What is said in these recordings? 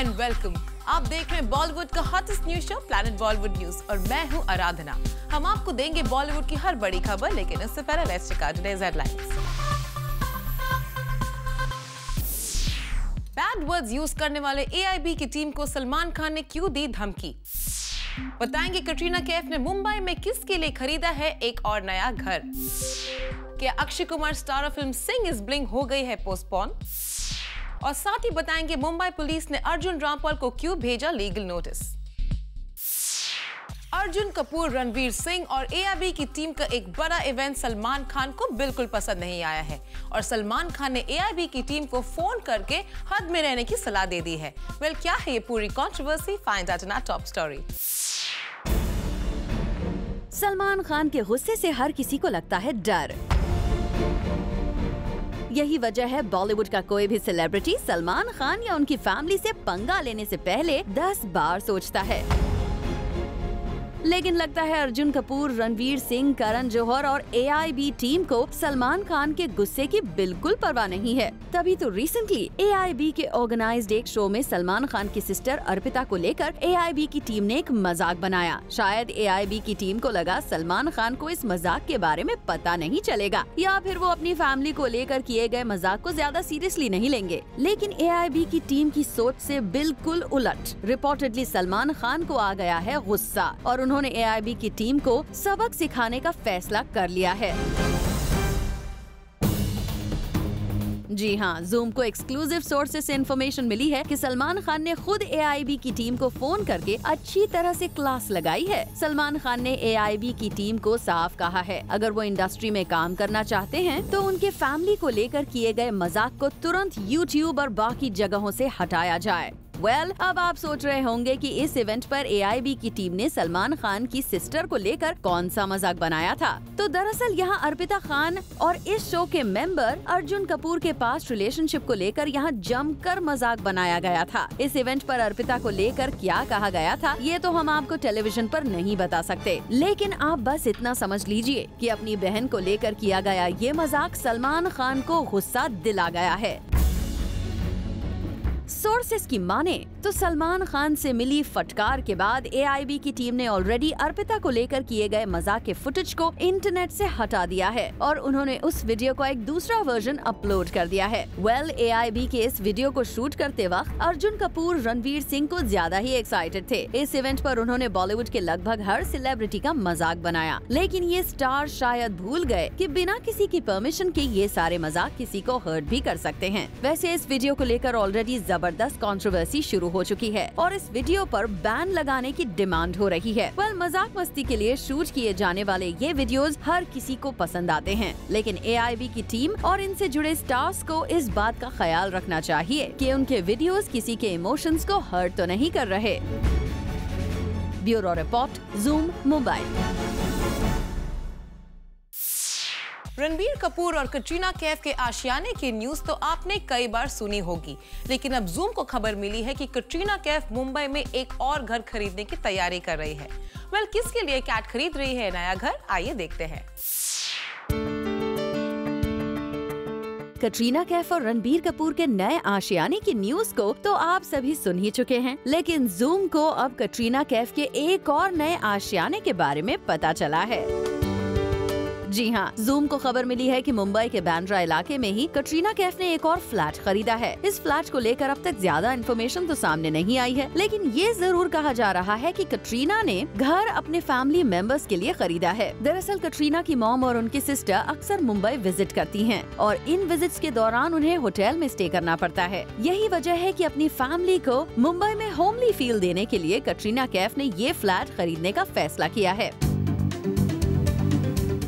And welcome. आप देख रहे हैं बॉलीवुड का hottest news show planet Bollywood news और मैं हूं आराधना। हम आपको देंगे बॉलीवुड की हर बड़ी खबर, लेकिन इससे पहले let's check out today's headlines. Bad words use करने वाले AIB की टीम को सलमान खान ने क्यों दी धमकी। बताएंगे कटरीना कैफ ने मुंबई में किसके लिए खरीदा है एक और नया घर। क्या Akshay Kumar starrer film Singh is bling हो गई है पोस्टपोन। और साथ ही बताएंगे मुंबई पुलिस ने अर्जुन रामपाल को क्यों भेजा लीगल नोटिस। अर्जुन कपूर, रणवीर सिंह और AIB की टीम का एक बड़ा इवेंट सलमान खान को बिल्कुल पसंद नहीं आया है और सलमान खान ने AIB की टीम को फोन करके हद में रहने की सलाह दे दी है। क्या है ये पूरी controversy? Find out in our top story. Salman Khan के गुस्से से हर किसी को लगता है डर। यही वजह है बॉलीवुड का कोई भी सेलिब्रिटी सलमान खान या उनकी फैमिली से पंगा लेने से पहले 10 बार सोचता है। लेकिन लगता है अर्जुन कपूर, रणवीर सिंह, करण जौहर और AIB टीम को सलमान खान के गुस्से की बिल्कुल परवाह नहीं है। तभी तो रिसेंटली AIB के ऑर्गेनाइज्ड एक शो में सलमान खान की सिस्टर अर्पिता को लेकर AIB की टीम ने एक मजाक बनाया। शायद AIB की टीम को लगा सलमान खान को इस मजाक के बारे में पता नहीं चलेगा या फिर वो अपनी फैमिली को लेकर किए गए मजाक को ज्यादा सीरियसली नहीं लेंगे। लेकिन AIB की टीम की सोच से बिल्कुल उलट। रिपोर्टेडली सलमान खान को आ गया है गुस्सा और उन्होंने AIB की टीम को सबक सिखाने का फैसला कर लिया है। जी हाँ, जूम को एक्सक्लूसिव सोर्सेज से इंफॉर्मेशन मिली है कि सलमान खान ने खुद AIB की टीम को फोन करके अच्छी तरह से क्लास लगाई है। सलमान खान ने AIB की टीम को साफ कहा है, अगर वो इंडस्ट्री में काम करना चाहते हैं तो उनके फैमिली को लेकर किए गए मजाक को तुरंत YouTube और बाकी जगहों से हटाया जाए। अब आप सोच रहे होंगे कि इस इवेंट पर AIB की टीम ने सलमान खान की सिस्टर को लेकर कौन सा मजाक बनाया था। तो दरअसल यहाँ अर्पिता खान और इस शो के मेंबर अर्जुन कपूर के पास रिलेशनशिप को लेकर यहाँ जमकर मजाक बनाया गया था। इस इवेंट पर अर्पिता को लेकर क्या कहा गया था ये तो हम आपको टेलीविजन पर नहीं बता सकते, लेकिन आप बस इतना समझ लीजिए कि अपनी बहन को लेकर किया गया ये मजाक सलमान खान को गुस्सा दिला गया है। सोर्सेस की माने तो सलमान खान से मिली फटकार के बाद AIB की टीम ने ऑलरेडी अर्पिता को लेकर किए गए मजाक के फुटेज को इंटरनेट से हटा दिया है और उन्होंने उस वीडियो का एक दूसरा वर्जन अपलोड कर दिया है। AIB के इस वीडियो को शूट करते वक्त अर्जुन कपूर रणवीर सिंह को ज्यादा ही एक्साइटेड थे। इस इवेंट पर उन्होंने बॉलीवुड के लगभग हर सेलिब्रिटी का मजाक बनाया, लेकिन ये स्टार शायद भूल गए कि बिना किसी की परमिशन के ये सारे मजाक किसी को हर्ट भी कर सकते हैं। वैसे इस वीडियो को लेकर ऑलरेडी जबरदस्त कंट्रोवर्सी शुरू हो चुकी है और इस वीडियो पर बैन लगाने की डिमांड हो रही है। मजाक मस्ती के लिए शूट किए जाने वाले ये वीडियोस हर किसी को पसंद आते हैं, लेकिन AIB की टीम और इनसे जुड़े स्टार्स को इस बात का ख्याल रखना चाहिए कि उनके वीडियोस किसी के इमोशंस को हर्ट तो नहीं कर रहे। Bureau report, zoom, Mumbai. Ranbir Kapoor और कटरीना कैफ के आशियाने की न्यूज तो आपने कई बार सुनी होगी, लेकिन अब जूम को खबर मिली है कि कटरीना कैफ मुंबई में एक और घर खरीदने की तैयारी कर रही है। किसके लिए कैट खरीद रही है नया घर, आइए देखते हैं। कटरीना कैफ और रणबीर कपूर के नए आशियाने की न्यूज को तो आप सभी सुन ही चुके हैं, लेकिन जूम को अब कटरीना कैफ के एक और नए आशियाने के बारे में पता चला है। जी हाँ, जूम को खबर मिली है कि मुंबई के बांद्रा इलाके में ही कटरीना कैफ ने एक और फ्लैट खरीदा है। इस फ्लैट को लेकर अब तक ज्यादा इन्फॉर्मेशन तो सामने नहीं आई है, लेकिन ये जरूर कहा जा रहा है कि कटरीना ने घर अपने फैमिली मेंबर्स के लिए खरीदा है। दरअसल कटरीना की मॉम और उनकी सिस्टर अक्सर मुंबई विजिट करती हैं और इन विजिट्स के दौरान उन्हें होटल में स्टे करना पड़ता है। यही वजह है कि अपनी फैमिली को मुंबई में होमली फील देने के लिए कटरीना कैफ ने ये फ्लैट खरीदने का फैसला किया है।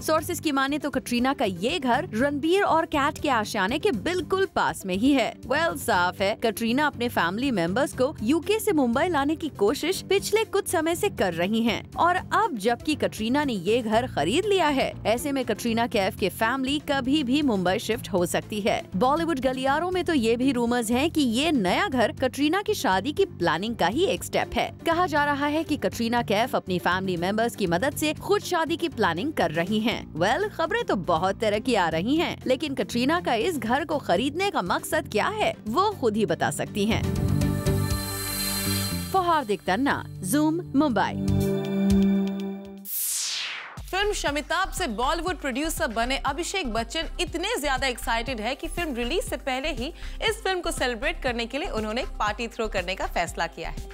सोर्सेज की माने तो कटरीना का ये घर रणबीर और कैट के आशियाने के बिल्कुल पास में ही है। साफ है कटरीना अपने फैमिली मेंबर्स को यूके से मुंबई लाने की कोशिश पिछले कुछ समय से कर रही हैं और अब जबकि कटरीना ने ये घर खरीद लिया है, ऐसे में कटरीना कैफ के फैमिली कभी भी मुंबई शिफ्ट हो सकती है। बॉलीवुड गलियारों में तो ये भी रूमर्स हैं कि ये नया घर कटरीना की शादी की प्लानिंग का ही एक स्टेप है। कहा जा रहा है कि कटरीना कैफ अपनी फैमिली मेंबर्स की मदद से खुद शादी की प्लानिंग कर रही हैं। खबरें तो बहुत तरह की आ रही हैं, लेकिन कटरीना का इस घर को खरीदने का मकसद क्या है वो खुद ही बता सकती हैं। For Hardik Tanna, zoom, Mumbai. Film शमिताब से बॉलीवुड प्रोड्यूसर बने अभिषेक बच्चन इतने ज्यादा एक्साइटेड है कि फिल्म रिलीज से पहले ही इस फिल्म को सेलिब्रेट करने के लिए उन्होंने एक पार्टी थ्रो करने का फैसला किया है।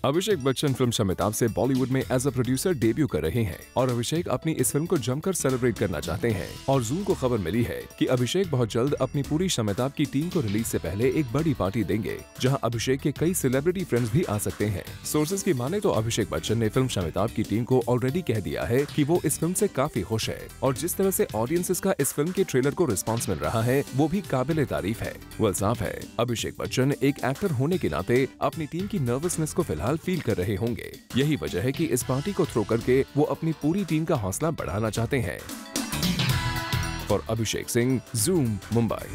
अभिषेक बच्चन फिल्म शमिताब से बॉलीवुड में एज अ प्रोड्यूसर डेब्यू कर रहे हैं और अभिषेक अपनी इस फिल्म को जमकर सेलिब्रेट करना चाहते हैं। और ज़ूम को खबर मिली है कि अभिषेक बहुत जल्द अपनी पूरी शमिताब की टीम को रिलीज से पहले एक बड़ी पार्टी देंगे, जहां अभिषेक के कई सेलिब्रिटी फ्रेंड्स भी आ सकते हैं। सोर्सेज की माने तो अभिषेक बच्चन ने फिल्म शमिताब की टीम को ऑलरेडी कह दिया है कि वो इस फिल्म से काफी खुश है और जिस तरह से ऑडियंसेस का इस फिल्म के ट्रेलर को रिस्पॉन्स मिल रहा है वो भी काबिले तारीफ है। वेल साफ है अभिषेक बच्चन एक एक्टर होने के नाते अपनी टीम की नर्वसनेस को फिलहाल फील कर रहे होंगे। यही वजह है कि इस पार्टी को थ्रो करके वो अपनी पूरी टीम का हौसला बढ़ाना चाहते हैं। For Abhishek Singh, Zoom, Mumbai.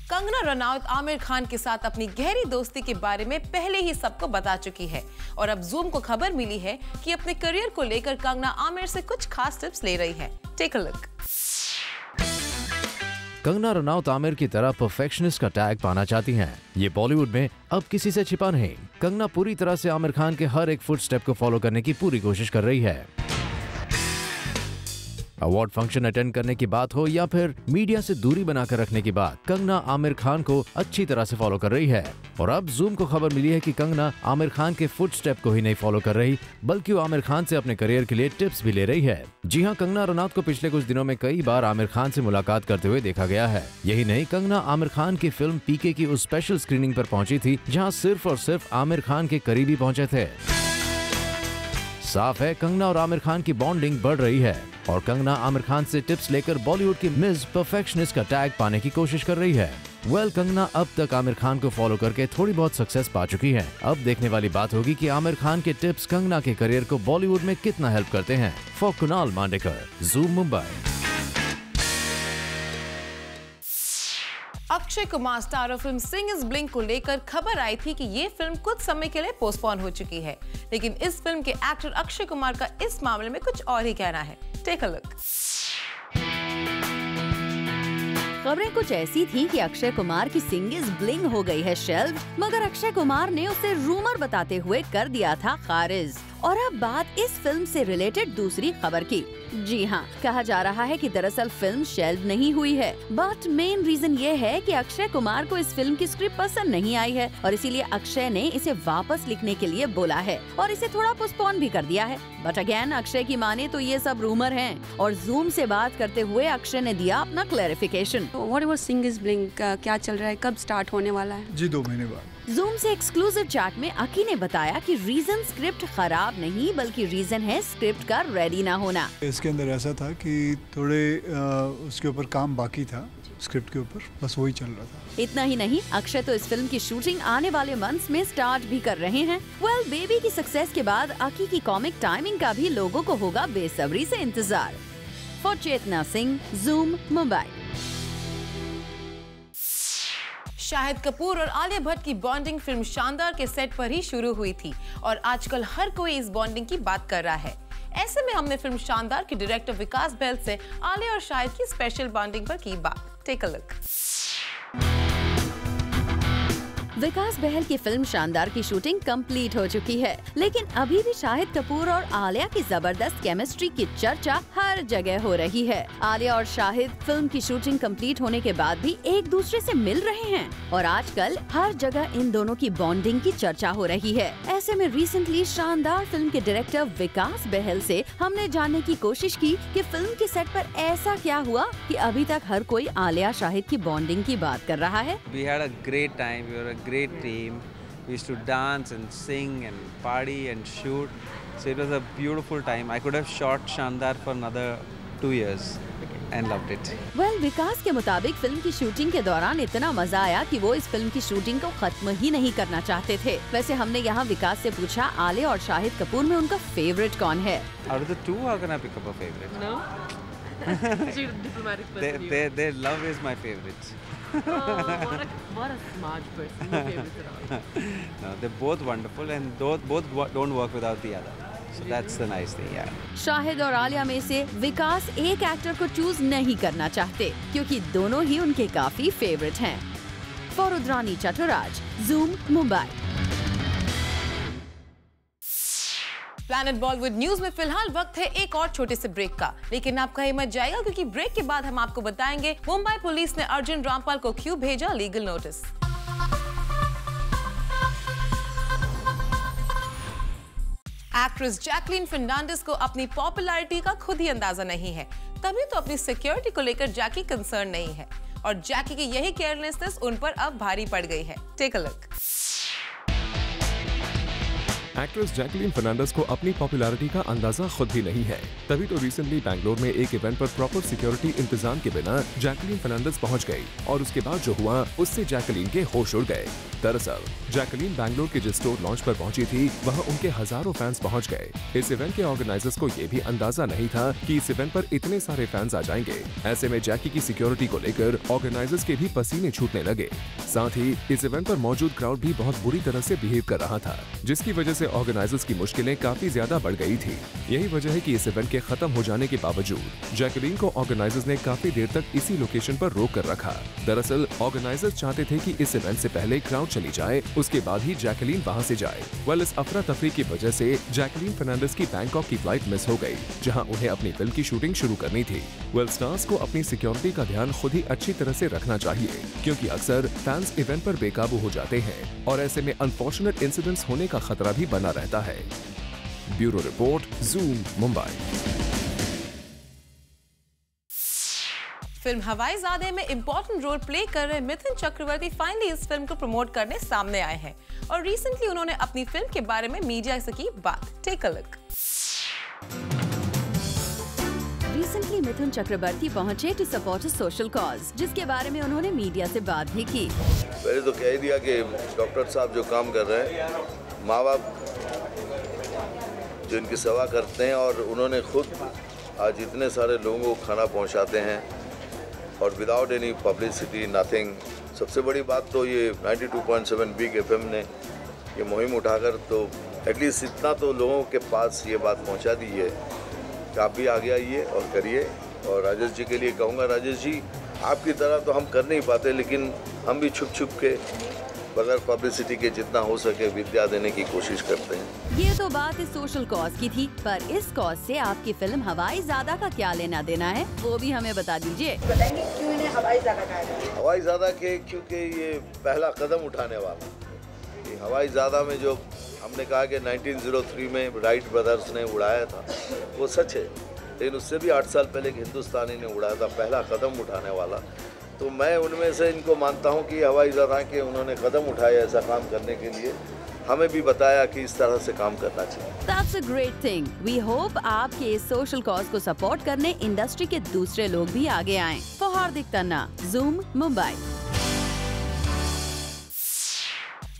कंगना रनौत आमिर खान के साथ अपनी गहरी दोस्ती के बारे में पहले ही सबको बता चुकी है और अब ज़ूम को खबर मिली है कि अपने करियर को लेकर कंगना आमिर से कुछ खास टिप्स ले रही है। Take a look. Kangana Ranaut Aamir की तरह परफेक्शनिस्ट का टैग पाना चाहती हैं। ये बॉलीवुड में अब किसी से छिपा नहीं। कंगना पूरी तरह से आमिर खान के हर एक फुटस्टेप को फॉलो करने की पूरी कोशिश कर रही है। अवार्ड फंक्शन अटेंड करने की बात हो या फिर मीडिया से दूरी बनाकर रखने की बात, कंगना आमिर खान को अच्छी तरह से फॉलो कर रही है। और अब ज़ूम को खबर मिली है कि कंगना आमिर खान के फुटस्टेप को ही नहीं फॉलो कर रही, बल्कि वो आमिर खान से अपने करियर के लिए टिप्स भी ले रही है। जी हाँ, कंगना रनौत को पिछले कुछ दिनों में कई बार आमिर खान से मुलाकात करते हुए देखा गया है। यही नहीं, कंगना आमिर खान की फिल्म पीके की उस स्पेशल स्क्रीनिंग पर पहुंची थी जहाँ सिर्फ और सिर्फ आमिर खान के करीबी पहुंचे थे। साफ है कंगना और आमिर खान की बॉन्डिंग बढ़ रही है और कंगना आमिर खान से टिप्स लेकर बॉलीवुड की मिस परफेक्शनिस्ट का टैग पाने की कोशिश कर रही है। कंगना अब तक आमिर खान को फॉलो करके थोड़ी बहुत सक्सेस पा चुकी है। अब देखने वाली बात होगी कि आमिर खान के टिप्स कंगना के करियर को बॉलीवुड में कितना हेल्प करते हैं। For Kunal Mandekar, Zoom, Mumbai. Akshay Kumar starrer film Singh is bling को लेकर खबर आई थी कि ये फिल्म कुछ समय के लिए पोस्टपोन हो चुकी है, लेकिन इस फिल्म के एक्टर अक्षय कुमार का इस मामले में कुछ और ही कहना है। Take a look. खबरें कुछ ऐसी थी कि अक्षय कुमार की सिंग इज ब्लिंग हो गई है शेल्फ, मगर अक्षय कुमार ने उसे रूमर बताते हुए कर दिया था खारिज। और अब बात इस फिल्म से रिलेटेड दूसरी खबर की। जी हाँ, कहा जा रहा है कि दरअसल फिल्म शेल्व नहीं हुई है, बट मेन रीजन ये है कि अक्षय कुमार को इस फिल्म की स्क्रिप्ट पसंद नहीं आई है और इसीलिए अक्षय ने इसे वापस लिखने के लिए बोला है और इसे थोड़ा पोस्टपोन भी कर दिया है। बट अगेन अक्षय की माने तो ये सब रूमर हैं और ज़ूम से बात करते हुए अक्षय ने दिया अपना clarification. Whatever Singh is bling क्या चल रहा है, कब स्टार्ट होने वाला है? जी 2 महीने बाद। ज़ूम से एक्सक्लूसिव चैट में अकी ने बताया कि रीजन स्क्रिप्ट खराब नहीं बल्कि रीजन है स्क्रिप्ट का रेडी ना होना। इसके अंदर ऐसा था कि थोड़े उसके ऊपर काम बाकी था, स्क्रिप्ट के ऊपर, बस वही चल रहा था। इतना ही नहीं, अक्षय तो इस फिल्म की शूटिंग आने वाले मंथ्स में स्टार्ट भी कर रहे हैं। बेबी की सक्सेस के बाद अकी की कॉमिक टाइमिंग का भी लोगों को होगा बेसब्री से इंतजार। For Chetna Singh, Zoom, Mumbai. शाहिद कपूर और आलिया भट्ट की बॉन्डिंग फिल्म शानदार के सेट पर ही शुरू हुई थी और आजकल हर कोई इस बॉन्डिंग की बात कर रहा है। ऐसे में हमने फिल्म शानदार के डायरेक्टर विकास बहल से आलिया और शाहिद की स्पेशल बॉन्डिंग पर की बात। Take a look. विकास बहल की फिल्म शानदार की शूटिंग कंप्लीट हो चुकी है, लेकिन अभी भी शाहिद कपूर और आलिया की जबरदस्त केमिस्ट्री की चर्चा हर जगह हो रही है। आलिया और शाहिद फिल्म की शूटिंग कंप्लीट होने के बाद भी एक दूसरे से मिल रहे हैं और आजकल हर जगह इन दोनों की बॉन्डिंग की चर्चा हो रही है। ऐसे में रिसेंटली शानदार फिल्म के डायरेक्टर विकास बहल से हमने जानने की कोशिश की कि फिल्म के सेट पर ऐसा क्या हुआ कि अभी तक हर कोई आलिया शाहिद की बॉन्डिंग की बात कर रहा है। We had a great time. We were a great team. We used to dance and sing and party and shoot. So it was a beautiful time. I could have shot Shandar for another 2 years and loved it. विकास के मुताबिक film की shooting के दौरान इतना मजा आया कि वो इस फिल्म की शूटिंग को खत्म ही नहीं करना चाहते थे। वैसे हमने यहाँ विकास से पूछा आलिया और शाहिद कपूर में उनका फेवरेट कौन है। Out of the two, how can I pick up a favorite? No. Diplomatic person. Their love is my favorite. What a smart person. No favorites at all. No, they're both wonderful and both don't work without the other. So that's the nice thing, yeah. Shahid और आलिया में से विकास एक actor को choose नहीं करना चाहते क्योंकि दोनों ही उनके काफी फेवरेट हैं। For Rudrani Chattoraj, Zoom, Mumbai. Planet Bollywood news में फिलहाल वक्त है एक और छोटे से ब्रेक का, लेकिन आप कहीं मत जाइएगा क्योंकि ब्रेक के बाद हम आपको बताएंगे मुंबई पुलिस ने अर्जुन रामपाल को क्यों भेजा legal notice. Actress Jacqueline Fernandes को अपनी पॉपुलैरिटी का खुद ही अंदाजा नहीं है, तभी तो अपनी सिक्योरिटी को लेकर जैकी कंसर्न नहीं है और जैकी की यही केयरलेसनेस उन पर अब भारी पड़ गई है। Take a look. Actress Jacqueline Fernandes को अपनी पॉपुलैरिटी का अंदाजा खुद ही नहीं है, तभी तो रिसेंटली बैंगलोर में एक इवेंट पर प्रॉपर सिक्योरिटी इंतजाम के बिना जैकलीन फर्नांडिस पहुंच गई और उसके बाद जो हुआ उससे जैकलीन के होश उड़ गए। दरअसल जैकलीन बैंगलोर के जिस स्टोर लॉन्च पर पहुंची थी वहां उनके हजारों फैंस पहुंच गए। इस इवेंट के ऑर्गेनाइजर्स को ये भी अंदाजा नहीं था कि इस इवेंट पर इतने सारे फैंस आ जाएंगे। ऐसे में जैकी की सिक्योरिटी को लेकर ऑर्गेनाइजर्स के भी पसीने छूटने लगे। साथ ही इस इवेंट पर मौजूद क्राउड भी बहुत बुरी तरह से बिहेव कर रहा था, जिसकी वजह से ऑर्गेनाइजर्स की मुश्किलें काफी ज्यादा बढ़ गई थी। यही वजह है कि इस इवेंट के खत्म हो जाने के बावजूद जैकलीन को ऑर्गेनाइजर्स ने काफी देर तक इसी लोकेशन पर रोक कर रखा। दरअसल ऑर्गेनाइजर्स चाहते थे कि इस इवेंट से पहले क्राउड चली जाए, उसके बाद ही जैकलीन वहां से जाए। इस अफरा तफरी की वजह से जैकलीन फर्नांडिस की बैंकॉक की फ्लाइट मिस हो गई, जहां उन्हें अपनी फिल्म की शूटिंग शुरू करनी थी। स्टार्स को अपनी सिक्योरिटी का ध्यान खुद ही अच्छी तरह से रखना चाहिए, क्योंकि अक्सर फैंस इवेंट पर बेकाबू हो जाते हैं और ऐसे में अनफॉर्चुनेट इंसिडेंट्स होने का खतरा भी बना रहता है। Bureau report, Zoom, Mumbai. Film Hawaizaade में इम्पोर्टेंट रोल प्ले कर रहे मिथुन चक्रवर्ती फाइनली इस फिल्म को प्रमोट करने सामने आए हैं और रिसेंटली उन्होंने अपनी फिल्म के बारे में मीडिया से की बात। Take a look. Recently Mithun Chakraborty पहुंचे to support a social cause, जिसके बारे में उन्होंने मीडिया से बात भी की। पहले तो कह दिया कि डॉक्टर साहब जो काम कर रहे हैं, माँ बाप जो इनकी सेवा करते हैं और उन्होंने खुद आज इतने सारे लोगों को खाना पहुंचाते हैं और विदाउट एनी पब्लिसिटी, नथिंग। सबसे बड़ी बात तो ये 92.7 बिग FM ने ये मुहिम उठाकर तो एटलीस्ट इतना तो लोगों के पास ये बात पहुंचा दी है कि आप भी आगे आइए और करिए। और राजेश जी के लिए कहूँगा, राजेश जी आपकी तरह तो हम कर नहीं पाते, लेकिन हम भी छुप छुप के बगैर पब्लिसिटी के जितना हो सके विद्या देने की कोशिश करते हैं। ये तो बात इस सोशल कॉज की थी, पर इस कॉज से आपकी फिल्म हवाईजादा का क्या लेना देना है, वो भी हमें बता दीजिए। बताएंगे क्यों इन्हें हवाईजादा कहा है? हवाईजादा के क्योंकि ये पहला कदम उठाने वाला। ये हवाईजादा में जो हमने कहा कि 1903 में राइट ब्रदर्स ने उड़ाया था, वो सच है, लेकिन उससे भी 8 साल पहले एक हिंदुस्तानी ने उड़ाया था, पहला कदम उठाने वाला। तो मैं उनमें से इनको मानता हूं कि हवाईजादा के उन्होंने कदम उठाया ऐसा काम करने के लिए, हमें भी बताया कि इस तरह से काम करना चाहिए। That's a great thing. We hope आपके इस सोशल कॉज को सपोर्ट करने इंडस्ट्री के दूसरे लोग भी आगे आएं। For Hardik Tanna, zoom, Mumbai.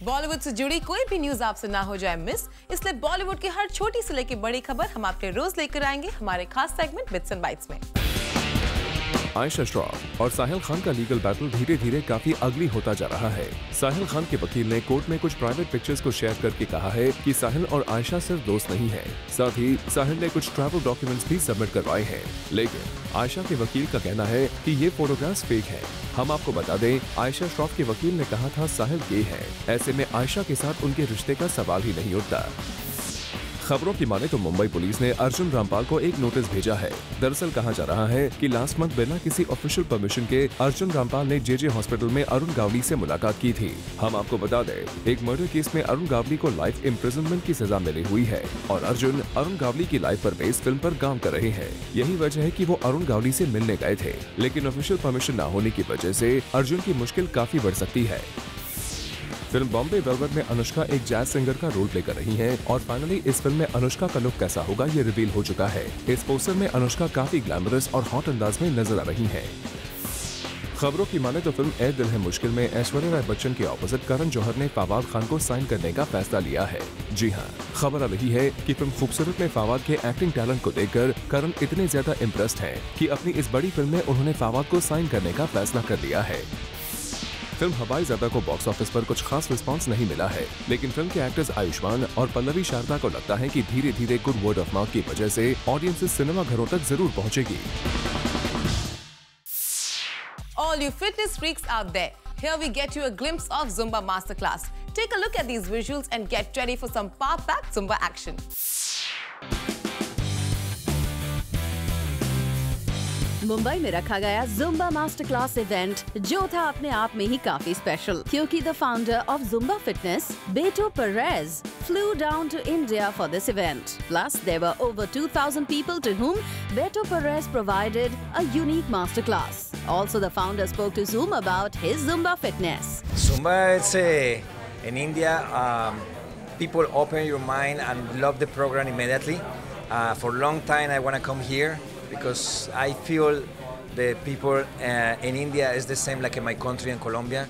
Bollywood से जुड़ी कोई भी न्यूज आपसे ना हो जाए मिस, इसलिए बॉलीवुड की हर छोटी से लेकर बड़ी खबर हम आपके रोज लेकर आएंगे हमारे खास सेगमेंट बिट्स एंड बाइट्स में। आयशा श्रॉफ और साहिल खान का लीगल बैटल धीरे धीरे काफी अगली होता जा रहा है। साहिल खान के वकील ने कोर्ट में कुछ प्राइवेट पिक्चर्स को शेयर करके कहा है कि साहिल और आयशा सिर्फ दोस्त नहीं है। साथ ही साहिल ने कुछ ट्रैवल डॉक्यूमेंट्स भी सबमिट करवाए हैं, लेकिन आयशा के वकील का कहना है कि ये फोटोग्राफ्स फेक है। हम आपको बता दें, आयशा श्रॉफ के वकील ने कहा था साहिल गे है, ऐसे में आयशा के साथ उनके रिश्ते का सवाल ही नहीं उठता। खबरों की माने तो मुंबई पुलिस ने अर्जुन रामपाल को एक नोटिस भेजा है। दरअसल कहा जा रहा है कि लास्ट मंथ बिना किसी ऑफिशियल परमिशन के अर्जुन रामपाल ने जेजे हॉस्पिटल में अरुण गावली से मुलाकात की थी। हम आपको बता दें, एक मर्डर केस में अरुण गावली को लाइफ इम्प्रिजनमेंट की सजा मिली हुई है और अर्जुन अरुण गावली की लाइफ पर बेस्ड फिल्म पर काम कर रहे हैं। यही वजह है कि वो अरुण गावली से मिलने गए थे, लेकिन ऑफिशियल परमिशन न होने की वजह से अर्जुन की मुश्किल काफी बढ़ सकती है। फिल्म बॉम्बे वेलवेट में अनुष्का एक जैज सिंगर का रोल प्ले कर रही हैं और फाइनली इस फिल्म में अनुष्का का लुक कैसा होगा ये रिवील हो चुका है। इस पोस्टर में अनुष्का काफी ग्लैमरस और हॉट अंदाज में नजर आ रही हैं। खबरों की माने तो फिल्म ए दिल है मुश्किल में ऐश्वर्या राय बच्चन के ऑपोजिट करण जौहर ने फवाद खान को साइन करने का फैसला लिया है। जी हाँ, खबर आ रही है कि फिल्म खूबसूरत में फवाद के एक्टिंग टैलेंट को देखकर करण इतने ज्यादा इम्प्रेस्ड हैं कि अपनी इस बड़ी फिल्म में उन्होंने फवाद को साइन करने का फैसला कर लिया है। फिल्म हवाई ज़्यादा को बॉक्स ऑफिस पर कुछ खास रिस्पांस नहीं मिला है, लेकिन फिल्म के एक्टर्स आयुष्मान और पल्लवी शारदा को लगता है कि धीरे-धीरे गुड वर्ड ऑफ माउथ की वजह से ऑडियंसेस सिनेमा घरों तक जरूर पहुंचेगी। All you fitness freaks out there, here we get you a glimpse of Zumba Masterclass. Take a look at these visuals and get ready for some power-packed Zumba action. Mumbai में रखा गया Zumba master class event जो था अपने आप में ही काफी special, क्योंकि the founder of Zumba fitness, बेटो Perez, flew down to India for this event. Plus, there were over 2,000 people to whom Beto Perez provided a unique master class. Also, the founder spoke to Zoom about his Zumba fitness. Zumba, it's in India, people open your mind and love the program immediately. For a long time, I want to come here because I feel the people in India is the same like in my country in Colombia.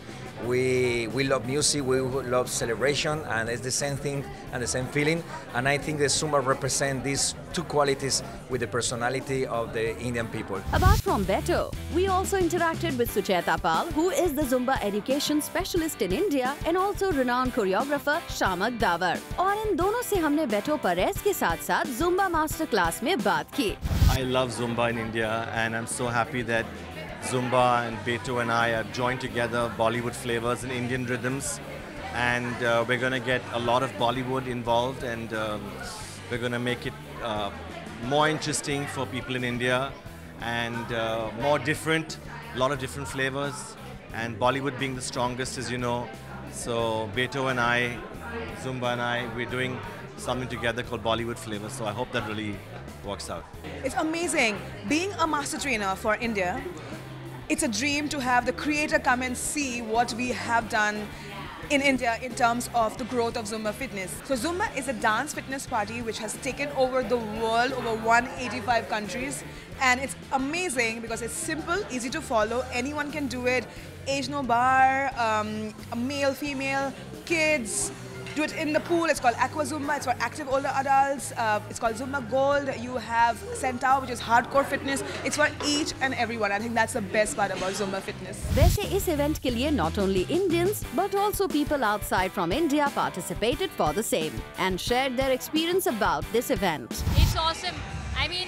We love music, we love celebration, and it's the same thing and the same feeling. And I think the Zumba represents these two qualities with the personality of the Indian people. Apart from Beto, we also interacted with Sucheta Pal, who is the Zumba education specialist in India and also renowned choreographer Shamak Davar. और इन दोनों से हमने बेटो Perez के साथ-साथ Zumba master class में बात की। I love Zumba in India, and I'm so happy that Zumba and Beto and I are joined together, Bollywood flavors and Indian rhythms, and we're going to get a lot of Bollywood involved, and we're going to make it more interesting for people in India, and more different, a lot of different flavors, and Bollywood being the strongest, as you know. So Beto and I, Zumba and I, we're doing something together called Bollywood flavors, so I hope that really works out. It's amazing being a master trainer for India. It's a dream to have the creator come and see what we have done in India in terms of the growth of Zumba fitness. So Zumba is a dance fitness party which has taken over the world, over 185 countries, and it's amazing because it's simple, easy to follow, anyone can do it, age no bar, male, female, kids. Do it in the pool. It's called Aqua Zumba. It's for active older adults. It's called Zumba Gold. You have Centaur, which is hardcore fitness. It's for each and everyone. I think that's the best part about Zumba fitness. वैसे इस event के लिए not only Indians but also people outside from India participated for the same and shared their experience about this event. It's awesome. I mean,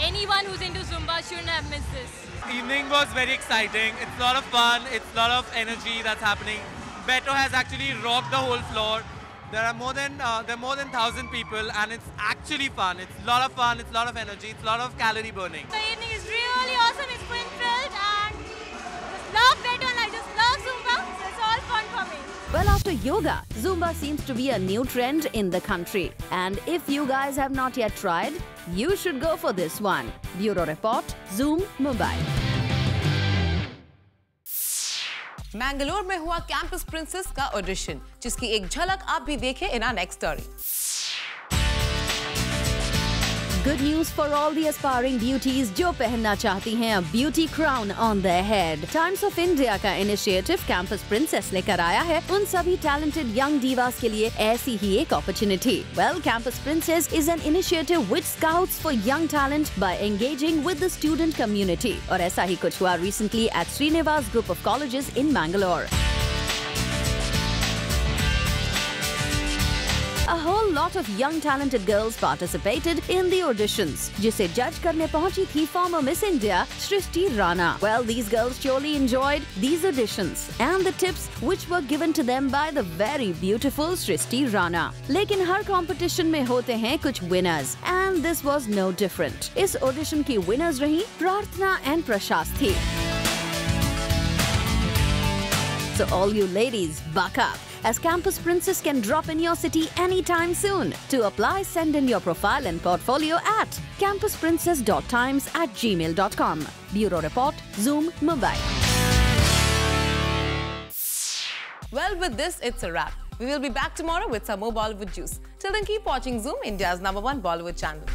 anyone who's into Zumba shouldn't have missed this. Evening was very exciting. It's a lot of fun. It's a lot of energy that's happening. Beto has actually rocked the whole floor. There are more than 1,000 people, and it's actually fun. It's a lot of fun. It's a lot of energy. It's a lot of calorie burning. The evening is really awesome. It's fun-filled, and just love Beto, and I just love Zumba. So it's all fun for me. Well, after yoga, Zumba seems to be a new trend in the country. And if you guys have not yet tried, you should go for this one. Bureau Report, Zoom, Mumbai. Mangalore में हुआ campus princess का audition, जिसकी एक झलक आप भी देखें in our next story. Good news for all the aspiring beauties जो पहनना चाहती हैं a beauty crown on their head. Times of India का initiative Campus Princess लेकर आया है उन सभी talented young divas के लिए ऐसी ही एक opportunity. Well, Campus Princess is an initiative which scouts for young talent by engaging with the student community. और ऐसा ही कुछ हुआ recently at Srinivas Group of Colleges in Bangalore. A whole lot of young talented girls participated in the auditions, जिसे judge करने पहुंची थी former Miss India Shrishti Rana. Well, these girls surely enjoyed these auditions and the tips which were given to them by the very beautiful Shrishti Rana. लेकिन हर competition में होते हैं कुछ winners, and this was no different. इस audition की winners रही प्रार्थना and prashasti. So all you ladies, buck up, as Campus Princess can drop in your city anytime soon. To apply, send in your profile and portfolio at campusprincess.times@gmail.com. Bureau Report, Zoom, Mumbai. Well, with this, it's a wrap. We will be back tomorrow with some more Bollywood juice. Till then, keep watching Zoom, India's #1 Bollywood channel.